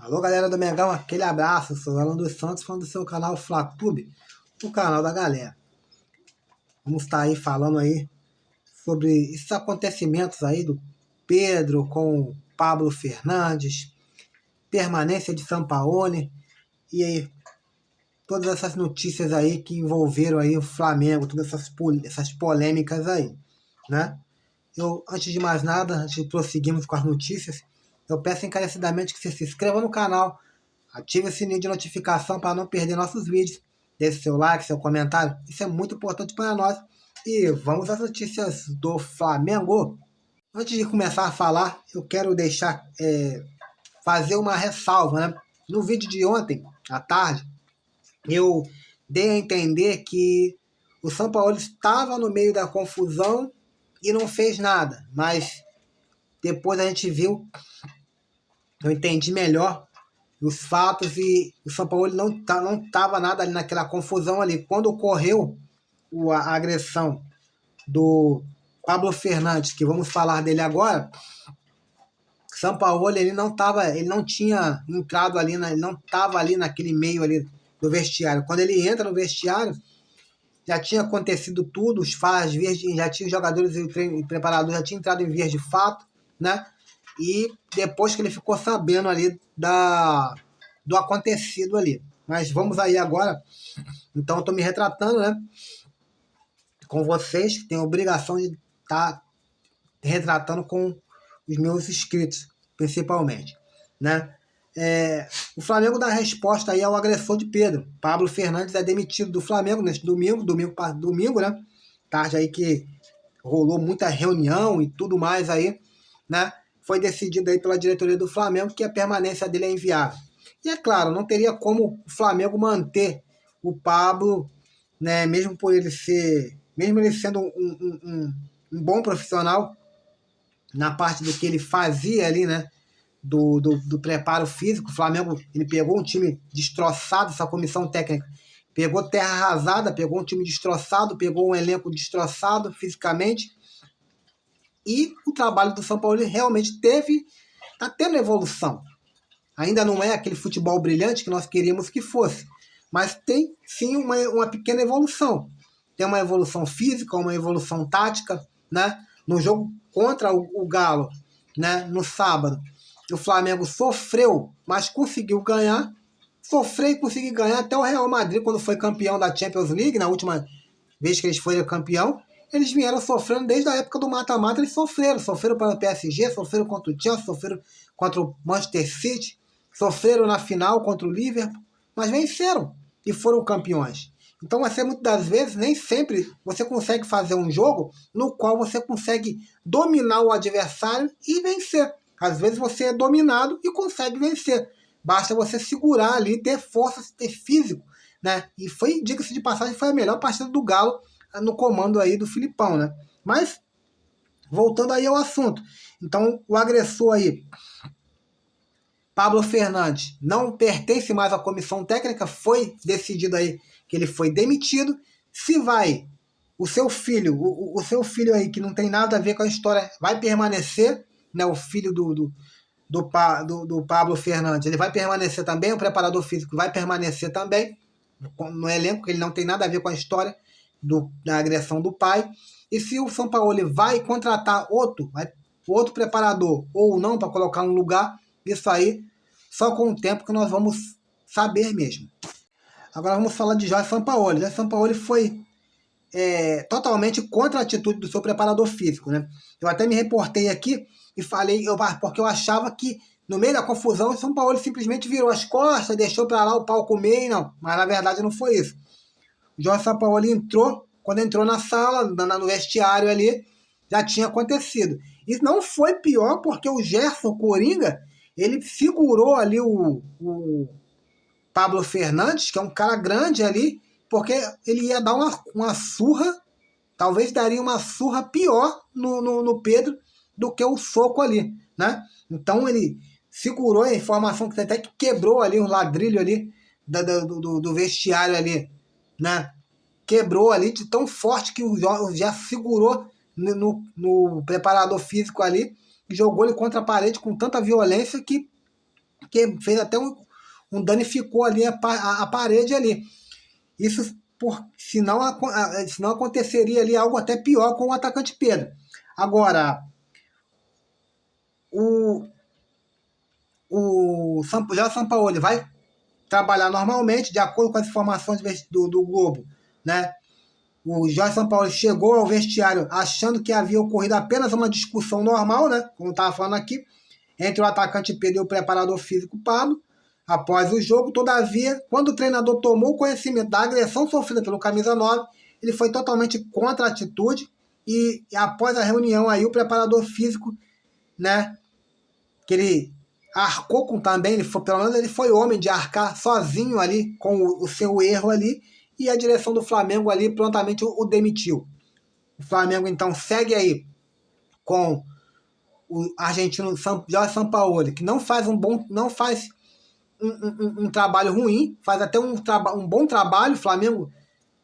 Alô, galera do Mengão, aquele abraço. Sou Alan dos Santos, falando do seu canal Flatube, o canal da galera. Vamos estar aí falando aí sobre esses acontecimentos aí do Pedro com o Pablo Fernandes, permanência de Sampaoli e aí todas essas notícias aí que envolveram aí o Flamengo, todas essas polêmicas aí, né? Antes de mais nada, antes de prosseguirmos com as notícias, eu peço encarecidamente que você se inscreva no canal, ative o sininho de notificação para não perder nossos vídeos, deixe seu like, seu comentário, isso é muito importante para nós. E vamos às notícias do Flamengo. Antes de começar a falar, eu quero fazer uma ressalva, né? No vídeo de ontem, à tarde, eu dei a entender que o Sampaoli estava no meio da confusão e não fez nada, mas depois a gente viu, eu entendi melhor os fatos e o Sampaoli não estava nada ali naquela confusão ali. Quando ocorreu a agressão do Pablo Fernandes, que vamos falar dele agora, Sampaoli ele não tinha entrado ali, ele não estava ali naquele meio ali do vestiário. Quando ele entra no vestiário, já tinha acontecido tudo, já tinha os jogadores e preparadores já tinham entrado em vias de fato, né? E depois que ele ficou sabendo ali do acontecido ali. Mas vamos aí agora. Então eu estou me retratando, né? Com vocês, que tem a obrigação de estar retratando com os meus inscritos, principalmente, né? O Flamengo dá resposta aí ao agressor de Pedro. Pablo Fernandes é demitido do Flamengo neste domingo, né? Tarde aí que rolou muita reunião e tudo mais aí, né? Foi decidido aí pela diretoria do Flamengo que a permanência dele é inviável. E é claro, não teria como o Flamengo manter o Pablo, né? Mesmo ele sendo um bom profissional na parte do que ele fazia ali, né? Do preparo físico. O Flamengo ele pegou um time destroçado, essa comissão técnica pegou terra arrasada, pegou um time destroçado, pegou um elenco destroçado fisicamente, e o trabalho do Sampaoli realmente está tendo evolução. Ainda não é aquele futebol brilhante que nós queríamos que fosse, mas tem sim uma pequena evolução. Tem uma evolução física, uma evolução tática, né? No jogo contra o Galo, né? No sábado, o Flamengo sofreu, mas conseguiu ganhar. Sofreu e conseguiu ganhar até o Real Madrid, quando foi campeão da Champions League, na última vez que eles foram campeão. Eles vieram sofrendo desde a época do mata-mata, eles sofreram para o PSG, sofreram contra o Chelsea, sofreram contra o Manchester City, sofreram na final contra o Liverpool, mas venceram e foram campeões. Então, muitas das vezes, nem sempre você consegue fazer um jogo no qual você consegue dominar o adversário e vencer. Às vezes você é dominado e consegue vencer. Basta você segurar ali, ter força, ter físico, né? E diga-se de passagem, foi a melhor partida do Galo no comando aí do Filipão, né? Mas, voltando aí ao assunto. Então, o agressor aí, Pablo Fernandes, não pertence mais à comissão técnica, foi decidido aí que ele foi demitido. Se vai, o seu filho aí, que não tem nada a ver com a história, vai permanecer, né? O filho do Pablo Fernandes, ele vai permanecer também, o preparador físico vai permanecer também no elenco, que ele não tem nada a ver com a história da agressão do pai. E se o Sampaoli vai contratar outro preparador ou não para colocar no lugar, isso aí só com o tempo que nós vamos saber mesmo. Agora vamos falar de Jorge Sampaoli. Jorge Sampaoli foi totalmente contra a atitude do seu preparador físico, né? Eu até me reportei aqui e falei, porque eu achava que no meio da confusão o Sampaoli simplesmente virou as costas, deixou para lá o pau comer, não. Mas na verdade não foi isso. O Jorge Sampaoli quando entrou na sala, no vestiário ali, já tinha acontecido. E não foi pior porque o Gerson Coringa, ele segurou ali o Pablo Fernandes, que é um cara grande ali, porque ele ia dar uma surra, talvez daria uma surra pior no Pedro do que o soco ali, né? Então ele segurou a informação que até que quebrou ali o ladrilho ali do vestiário ali, né? Quebrou ali de tão forte que o já segurou no preparador físico ali e jogou ele contra a parede com tanta violência que que fez até danificou ali a parede ali. Isso senão aconteceria ali algo até pior com o atacante Pedro. Agora, o Jorge Sampaoli vai trabalhar normalmente, de acordo com as informações do Globo, né? O Jorge Sampaoli chegou ao vestiário achando que havia ocorrido apenas uma discussão normal, né? Como estava falando aqui, entre o atacante Pedro e o preparador físico Pablo. Após o jogo, todavia, quando o treinador tomou conhecimento da agressão sofrida pelo camisa 9, ele foi totalmente contra a atitude e após a reunião aí, o preparador físico, né, que ele arcou com também, pelo menos ele foi homem de arcar sozinho ali com o seu erro ali, e a direção do Flamengo ali prontamente o demitiu. O Flamengo então segue aí com o argentino Jorge Sampaoli, que não faz um trabalho ruim, faz até um bom trabalho. O Flamengo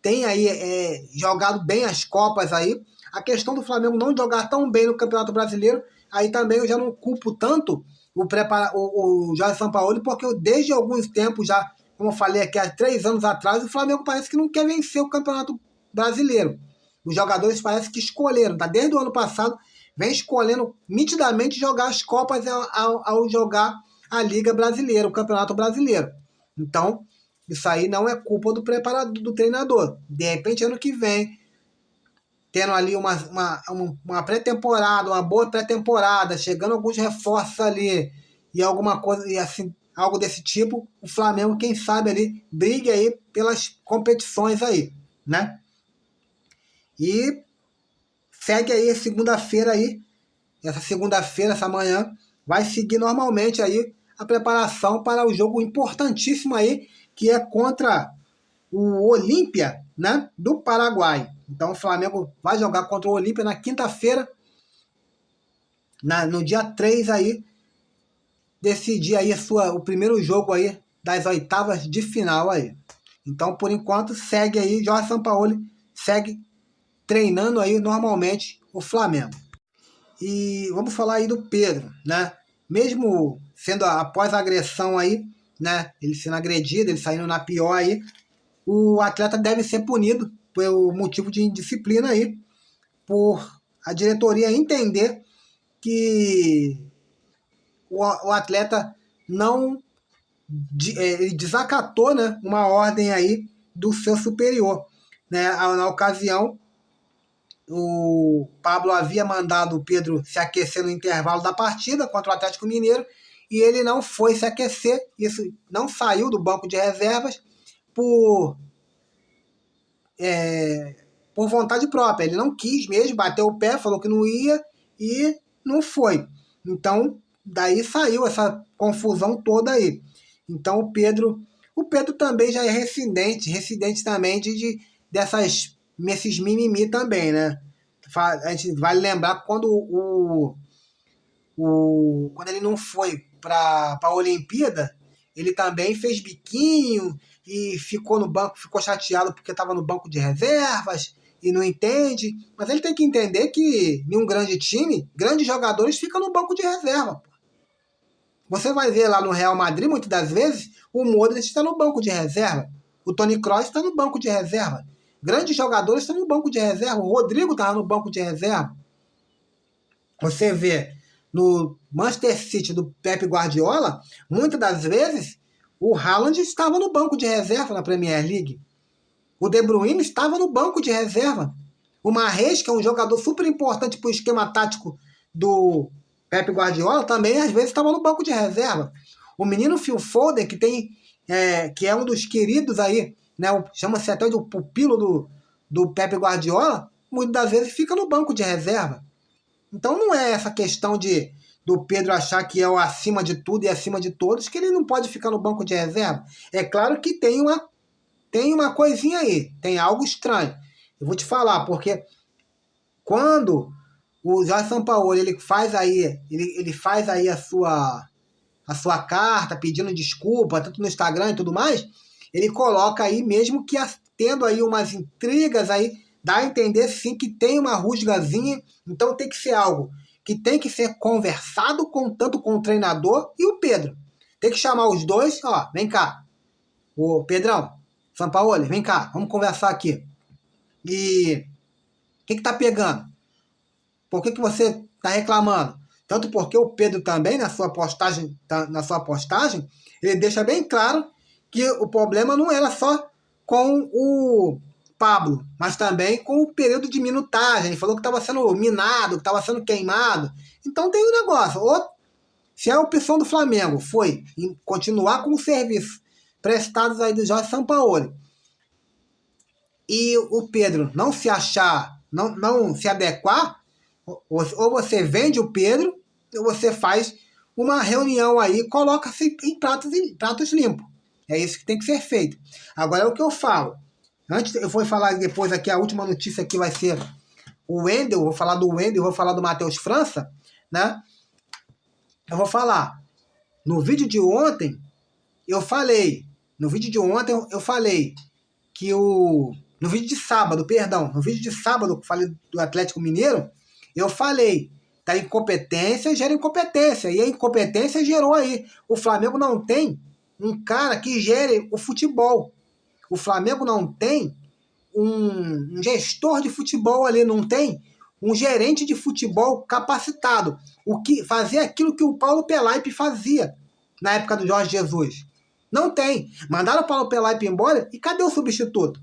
tem aí jogado bem as Copas aí. A questão do Flamengo não jogar tão bem no Campeonato Brasileiro, aí também eu já não culpo tanto o Jorge Sampaoli, porque desde alguns tempos já, como eu falei aqui, há 3 anos atrás, o Flamengo parece que não quer vencer o Campeonato Brasileiro. Os jogadores parece que escolheram, tá? Desde o ano passado, vem escolhendo nitidamente jogar as Copas ao jogar a Liga Brasileira, o Campeonato Brasileiro. Então, isso aí não é culpa do preparador, do treinador. De repente, ano que vem, tendo ali uma pré-temporada, uma boa pré-temporada, chegando alguns reforços ali e alguma coisa, e assim, algo desse tipo, o Flamengo, quem sabe ali, brigue aí pelas competições aí, né? E segue aí segunda-feira aí, essa segunda-feira, essa manhã, vai seguir normalmente aí a preparação para o jogo importantíssimo aí, que é contra o Olímpia, né, do Paraguai. Então o Flamengo vai jogar contra o Olímpia na quinta-feira, no dia 3 aí, decidir aí o primeiro jogo aí das oitavas de final aí. Então, por enquanto, segue aí, Jorge Sampaoli segue treinando aí normalmente o Flamengo. E vamos falar aí do Pedro, né? Mesmo sendo após a agressão aí, né? Ele sendo agredido, ele saindo na pior aí, o atleta deve ser punido pelo motivo de indisciplina aí, por a diretoria entender que o atleta não ele desacatou, né, uma ordem aí do seu superior, né? Na ocasião, o Pablo havia mandado o Pedro se aquecer no intervalo da partida contra o Atlético Mineiro e ele não foi se aquecer, isso não saiu do banco de reservas por vontade própria. Ele não quis mesmo, bateu o pé, falou que não ia e não foi. Então, daí saiu essa confusão toda aí. Então, o Pedro também já é residente também desses mimimi também, né? A gente vai lembrar quando quando ele não foi para a Olimpíada, ele também fez biquinho e ficou no banco, ficou chateado porque estava no banco de reservas e não entende. Mas ele tem que entender que em um grande time, grandes jogadores ficam no banco de reserva. Você vai ver lá no Real Madrid, muitas das vezes, o Modric está no banco de reserva. O Toni Kroos está no banco de reserva. Grandes jogadores estão no banco de reserva. O Rodrigo estava no banco de reserva. Você vê no Manchester City do Pep Guardiola, muitas das vezes, o Haaland estava no banco de reserva na Premier League. O De Bruyne estava no banco de reserva. O Mahrez, que é um jogador super importante para o esquema tático do Pep Guardiola, também às vezes estava no banco de reserva. O menino Phil Foden, que é um dos queridos aí, né, chama-se até do pupilo do Pep Guardiola, muitas das vezes fica no banco de reserva. Então não é essa questão do Pedro achar que é o acima de tudo e acima de todos, que ele não pode ficar no banco de reserva. É claro que tem uma coisinha aí, tem algo estranho. Eu vou te falar, porque quando o Jorge Sampaoli ele faz aí a sua carta pedindo desculpa, tanto no Instagram e tudo mais, ele coloca aí mesmo que tendo aí umas intrigas aí, dá a entender sim que tem uma rusgazinha, então tem que ser algo que tem que ser conversado tanto com o treinador e o Pedro. Tem que chamar os dois, ó, vem cá. Ô, Pedrão, Sampaoli, vem cá, vamos conversar aqui. E o que tá pegando? Por que você tá reclamando? Tanto porque o Pedro também, na sua postagem, ele deixa bem claro que o problema não era só com o Pablo, mas também com o período de minutagem. Ele falou que estava sendo minado, que estava sendo queimado. Então tem um negócio. Ou, se a opção do Flamengo foi continuar com o serviço prestados aí do Jorge Sampaoli e o Pedro não se achar, não se adequar, ou você vende o Pedro, ou você faz uma reunião aí, coloca-se em pratos limpos. É isso que tem que ser feito. Agora é o que eu falo. Antes, eu vou falar depois aqui, a última notícia aqui vai ser o Wendel, vou falar do Wendel, vou falar do Matheus França, né? Eu vou falar. No vídeo de ontem, eu falei que no vídeo de sábado, que eu falei do Atlético Mineiro, eu falei da incompetência gera incompetência, e a incompetência gerou aí. O Flamengo não tem um cara que gere o futebol. O Flamengo não tem um gestor de futebol ali, não tem um gerente de futebol capacitado. Fazer aquilo que o Paulo Pelaipe fazia na época do Jorge Jesus. Não tem. Mandaram o Paulo Pelaipe embora e cadê o substituto?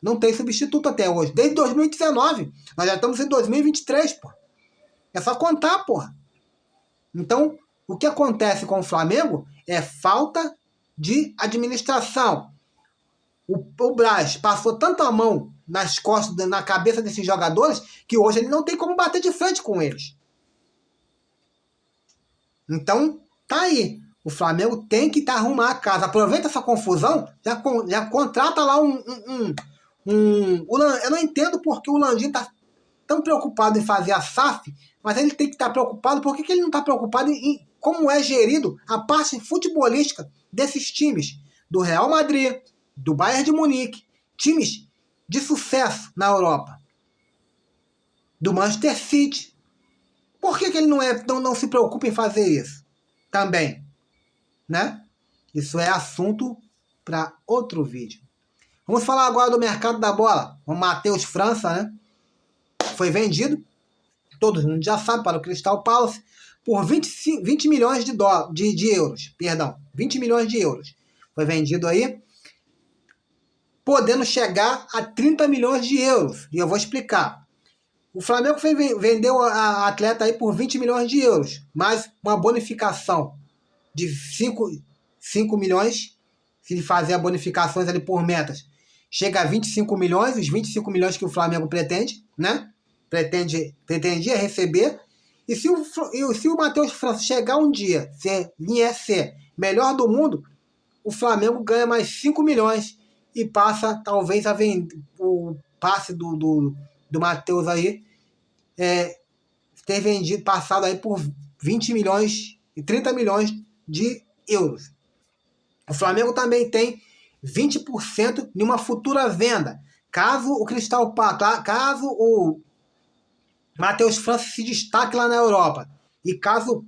Não tem substituto até hoje. Desde 2019. Nós já estamos em 2023, pô. É só contar, porra. Então, o que acontece com o Flamengo é falta de administração. O Braz passou tanto a mão nas costas, na cabeça desses jogadores, que hoje ele não tem como bater de frente com eles. Então, tá aí. O Flamengo tem que arrumar a casa. Aproveita essa confusão, já contrata lá eu não entendo porque o Landim tá tão preocupado em fazer a SAF, mas ele tem que estar preocupado. Por que ele não está preocupado em como é gerido a parte futebolística desses times? Do Real Madrid, do Bayern de Munique, times de sucesso na Europa. Do Manchester City. Por que ele não se preocupa em fazer isso? Também. Né? Isso é assunto para outro vídeo. Vamos falar agora do mercado da bola. O Matheus França, né? Foi vendido, todo mundo já sabe, para o Crystal Palace, por 20 milhões de euros. Perdão, 20 milhões de euros. Foi vendido aí, podendo chegar a 30 milhões de euros. E eu vou explicar. O Flamengo vendeu a atleta aí por 20 milhões de euros, mais uma bonificação de 5 milhões, se fazer as bonificações ali por metas, chega a 25 milhões, os 25 milhões que o Flamengo pretende, né? Pretendia receber. E se o Matheus França chegar um dia, vier ser melhor do mundo, o Flamengo ganha mais 5 milhões e passa talvez a vender o passe do Matheus aí, ter vendido, passado aí por 20 milhões e 30 milhões de euros. O Flamengo também tem 20% em uma futura venda. Caso o Matheus França se destaque lá na Europa e caso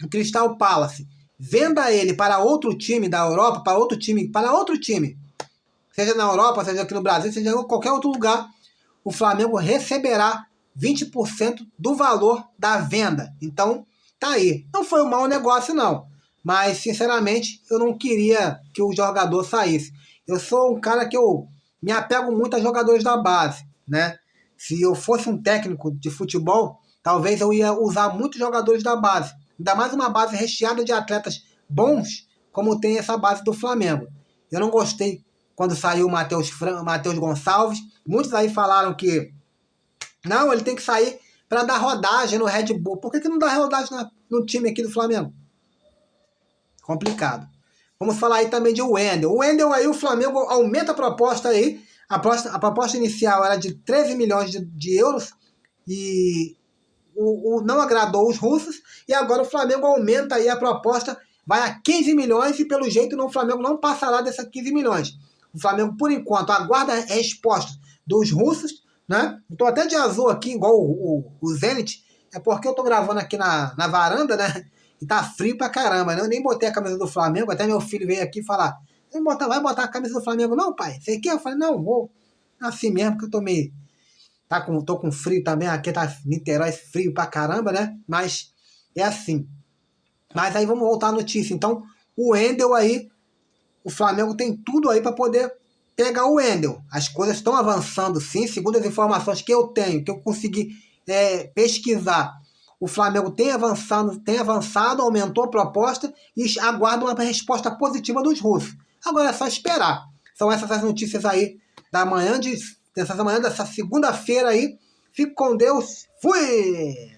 o Crystal Palace venda ele para outro time da Europa, para outro time, seja na Europa, seja aqui no Brasil, seja em qualquer outro lugar, o Flamengo receberá 20% do valor da venda. Então, tá aí. Não foi um mau negócio, não. Mas, sinceramente, eu não queria que o jogador saísse. Eu sou um cara que eu me apego muito a jogadores da base, né? Se eu fosse um técnico de futebol, talvez eu ia usar muitos jogadores da base. Ainda mais uma base recheada de atletas bons, como tem essa base do Flamengo. Eu não gostei quando saiu o Matheus Gonçalves. Muitos aí falaram que não, ele tem que sair para dar rodagem no Red Bull. Por que não dá rodagem no time aqui do Flamengo? Complicado. Vamos falar aí também de Wendel. O Wendel aí, o Flamengo aumenta a proposta aí. A proposta inicial era de 13 milhões de euros e não agradou os russos. E agora o Flamengo aumenta aí a proposta, vai a 15 milhões e pelo jeito o Flamengo não passará dessas 15 milhões. O Flamengo, por enquanto, aguarda a resposta dos russos, né? Estou até de azul aqui, igual o Zenit. É porque eu estou gravando aqui na varanda, né? E tá frio pra caramba, né? Eu nem botei a camisa do Flamengo, até meu filho veio aqui falar, vai botar a camisa do Flamengo não, pai? Você quer? Eu falei, não, vou. Assim mesmo que eu tô meio... tô com frio também, aqui tá Niterói frio pra caramba, né? Mas é assim. Mas aí vamos voltar à notícia. Então, o Wendel aí, o Flamengo tem tudo aí para poder pegar o Wendel. As coisas estão avançando sim, segundo as informações que eu tenho, que eu consegui pesquisar. O Flamengo tem avançado, aumentou a proposta e aguarda uma resposta positiva dos russos. Agora é só esperar. São essas as notícias aí dessa manhã dessa segunda-feira aí. Fique com Deus. Fui!